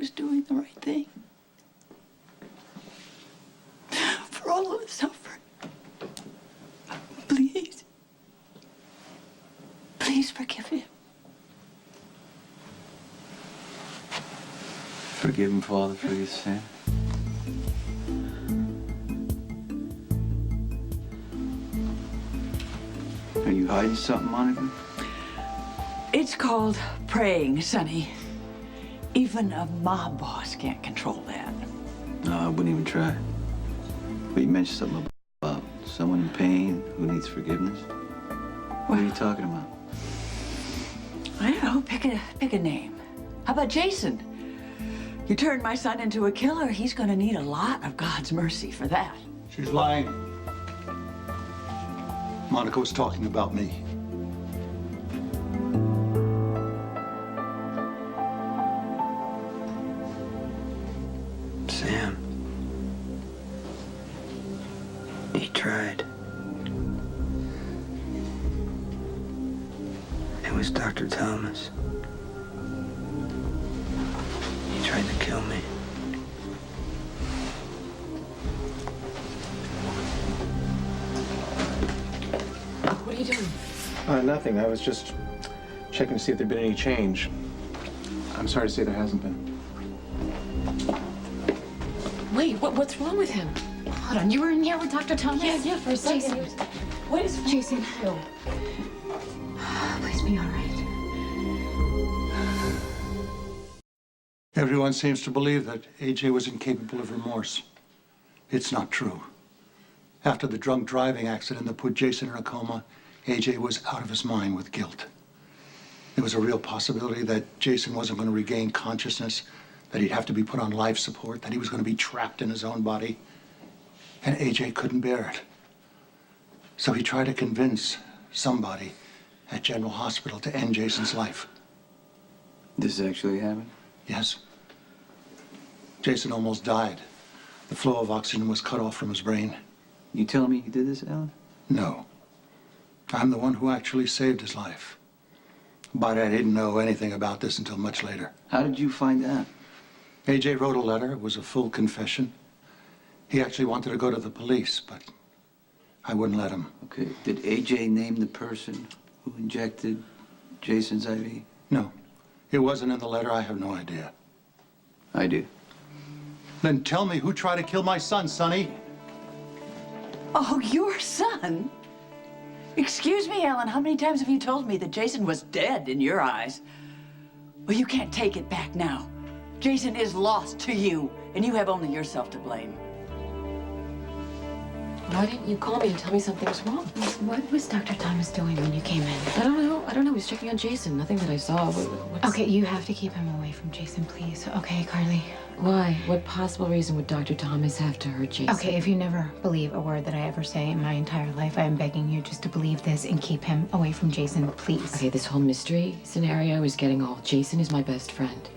was doing the right thing. For all of the suffering. Please. Please forgive him. Forgive him, Father, for his sin. Are you hiding something, Monica? It's called praying, Sonny. Even a mob boss can't control that. No, I wouldn't even try. But you mentioned something about someone in pain who needs forgiveness. What are you talking about? I don't know. Pick a name. How about Jason? You turned my son into a killer. He's going to need a lot of God's mercy for that. She's lying. Monica was talking about me. Sam. He tried. It was Dr. Thomas. He tried to kill me. What are you doing? Nothing. I was just checking to see if there'd been any change. I'm sorry to say there hasn't been. Wait, what's wrong with him? Hold on, you were in here with Dr. Thomas? Yeah, for a second. Jason. What is Jason. Please be all right. Everyone seems to believe that AJ was incapable of remorse. It's not true. After the drunk driving accident that put Jason in a coma, AJ was out of his mind with guilt. There was a real possibility that Jason wasn't going to regain consciousness, that he'd have to be put on life support, that he was going to be trapped in his own body. And AJ couldn't bear it. So he tried to convince somebody at General Hospital to end Jason's life. This actually happened? Yes. Jason almost died. The flow of oxygen was cut off from his brain. You telling me you did this, Alan? No. I'm the one who actually saved his life. But I didn't know anything about this until much later. How did you find out? AJ wrote a letter. It was a full confession. He actually wanted to go to the police, but I wouldn't let him. Okay. Did AJ name the person who injected Jason's IV? No. It wasn't in the letter. I have no idea. I do. Then tell me who tried to kill my son, Sonny? Oh, your son? Excuse me, Alan, how many times have you told me that Jason was dead in your eyes? Well, you can't take it back now. Jason is lost to you, and you have only yourself to blame. Why didn't you call me and tell me something was wrong? What was Dr. Thomas doing when you came in? I don't know. He was checking on Jason. Nothing that I saw. Okay, you have to keep him away from Jason, please. Okay, Carly? Why? What possible reason would Dr. Thomas have to hurt Jason? Okay, if you never believe a word that I ever say in my entire life, I am begging you just to believe this and keep him away from Jason, please. Okay, this whole mystery scenario is getting old. Jason is my best friend.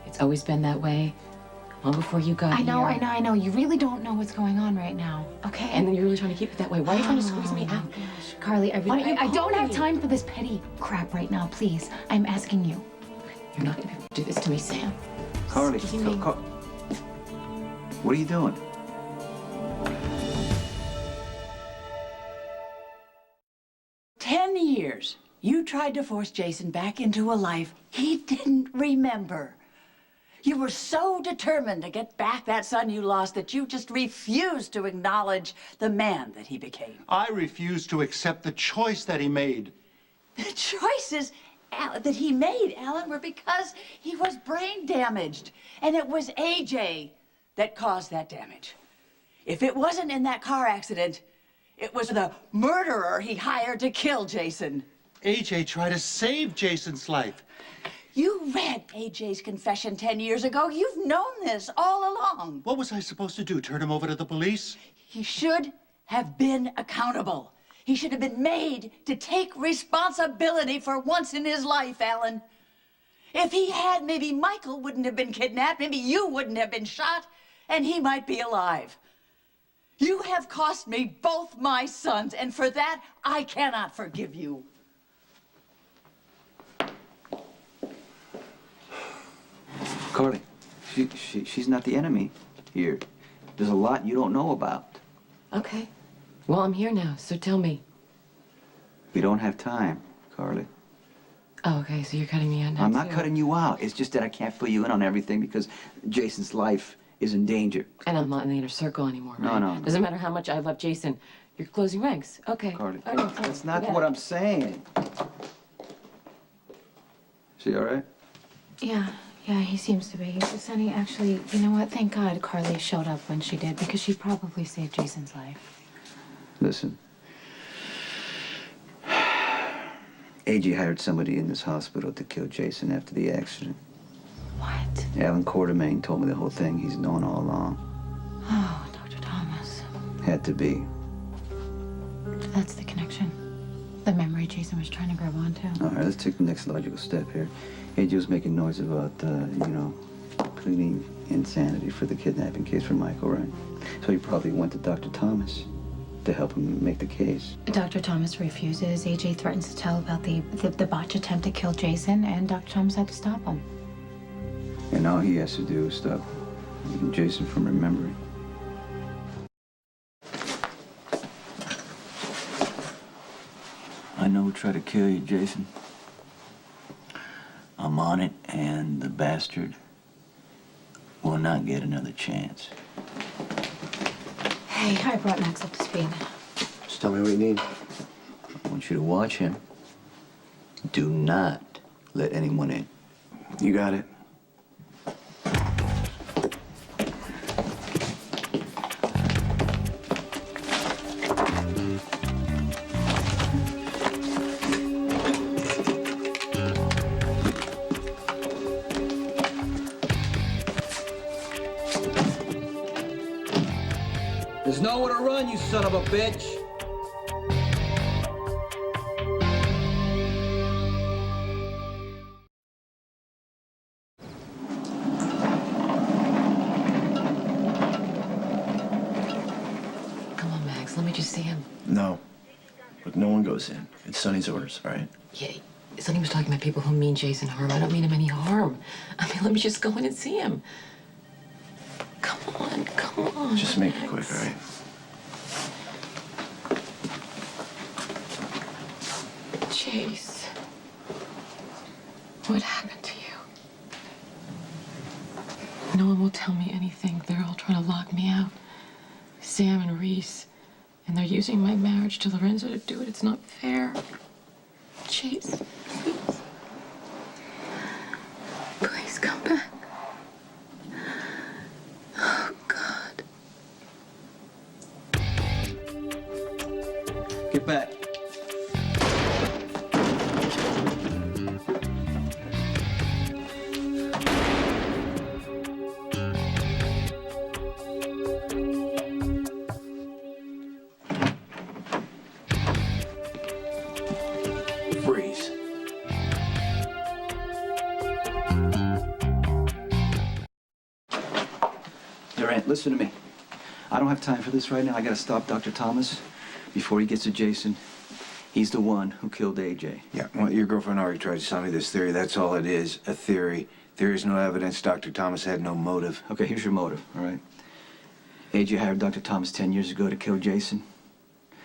It's always been that way. Long before you got here. I know. You really don't know what's going on right now, okay? And then you're really trying to keep it that way. Why are you trying to squeeze me out? Gosh, Carly, I don't call have me? time for this petty crap right now, please. I'm asking you. You're not going to do this to me, Sam. Carly, Excuse me. What are you doing? Years, you tried to force Jason back into a life he didn't remember. You were so determined to get back that son you lost that you just refused to acknowledge the man that he became. I refuse to accept the choice that he made. The choices that he made, Alan, were because he was brain damaged. And it was AJ that caused that damage. If it wasn't in that car accident, it was the murderer he hired to kill Jason. AJ tried to save Jason's life. You read AJ's confession 10 years ago. You've known this all along. What was I supposed to do, turn him over to the police? He should have been accountable. He should have been made to take responsibility for once in his life, Alan. If he had, maybe Michael wouldn't have been kidnapped, maybe you wouldn't have been shot, and he might be alive. You have cost me both my sons, and for that, I cannot forgive you. Carly, She's not the enemy here. There's a lot you don't know about. Okay. Well, I'm here now, so tell me. We don't have time, Carly. Oh, okay, so you're cutting me out now, I'm not too. cutting you out. It's just that I can't fill you in on everything because Jason's life is in danger. And I'm not in the inner circle anymore, right? No. Doesn't matter how much I love Jason. You're closing ranks. Okay. Carly, All right, that's not forget what it. I'm saying. She all right? Yeah, he seems to be. Sonny, actually, you know what? Thank God Carly showed up when she did, because she probably saved Jason's life. Listen. AJ hired somebody in this hospital to kill Jason after the accident. What? Alan Quartermain told me the whole thing. He's known all along. Oh, Dr. Thomas. Had to be. That's the connection. The memory Jason was trying to grab onto. All right, let's take the next logical step here. AJ was making noise about, pleading insanity for the kidnapping case for Michael, right? So he probably went to Dr. Thomas to help him make the case. Dr. Thomas refuses. AJ threatens to tell about the botch attempt to kill Jason, and Dr. Thomas had to stop him. And all he has to do is stop Jason from remembering. I know who tried to kill you, Jason. I'm on it, and the bastard will not get another chance. Hey, I brought Max up to speed. Just tell me what you need. I want you to watch him. Do not let anyone in. You got it. There's nowhere to run, you son of a bitch! Come on, Max. Let me just see him. No. Look, no one goes in. It's Sonny's orders, all right? Yeah, Sonny was talking about people who mean Jason harm. I don't mean him any harm. I mean, let me just go in and see him. Come on. Just make it quick, all right? Chase. What happened to you? No one will tell me anything. They're all trying to lock me out. Sam and Reese. And they're using my marriage to Lorenzo to do it. It's not fair. Chase, please. Please come back. Oh, God. Get back. Freeze. Durant, listen to me. I don't have time for this right now. I gotta stop Dr. Thomas before he gets to Jason. He's the one who killed AJ. Yeah, well, your girlfriend already tried to sell me this theory. That's all it is, a theory. There's no evidence. Dr. Thomas had no motive. Okay, here's your motive, all right? AJ hired Dr. Thomas 10 years ago to kill Jason.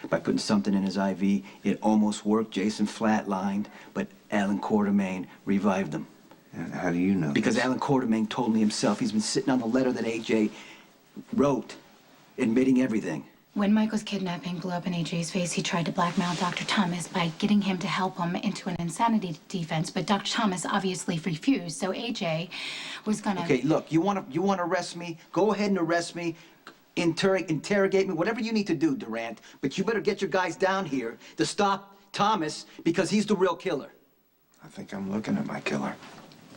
By putting something in his IV, it almost worked. Jason flatlined, but Alan Quartermain revived him. And how do you know Because this? Alan Quartermain told me himself. He's been sitting on the letter that AJ wrote, admitting everything. When Michael's kidnapping blew up in AJ's face, he tried to blackmail Dr. Thomas by getting him to help him into an insanity defense, but Dr. Thomas obviously refused, so AJ was gonna... Okay, look, you want to arrest me? Go ahead and arrest me. Interrogate me, whatever you need to do, Durant. But you better get your guys down here to stop Thomas because he's the real killer. I think I'm looking at my killer.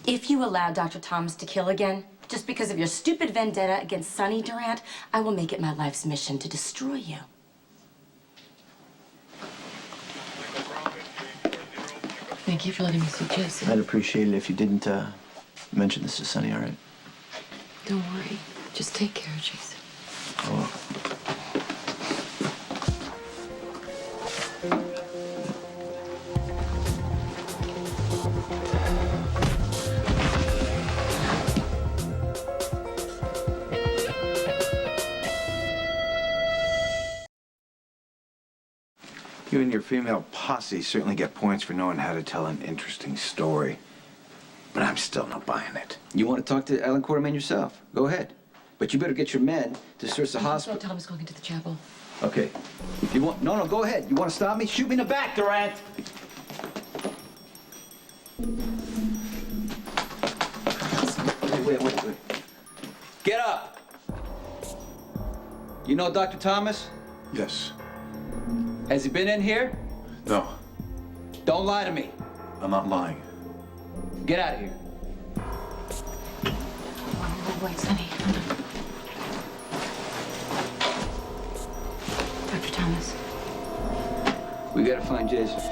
If you allow Dr. Thomas to kill again, just because of your stupid vendetta against Sonny Durant, I will make it my life's mission to destroy you. Thank you for letting me see Jason. I'd appreciate it if you didn't mention this to Sonny, all right? Don't worry. Just take care of Jason. Oh. You and your female posse certainly get points for knowing how to tell an interesting story. But I'm still not buying it. You want to talk to Ellen Quartermain yourself? Go ahead. But you better get your men to search the hospital. Thomas going into the chapel. Okay. If you want, no, go ahead. You want to stop me? Shoot me in the back, Durant. Wait. Get up. You know Dr. Thomas? Yes. Has he been in here? No. Don't lie to me. I'm not lying. Get out of here. Wait, Sonny. Dr. Thomas. We gotta find Jason.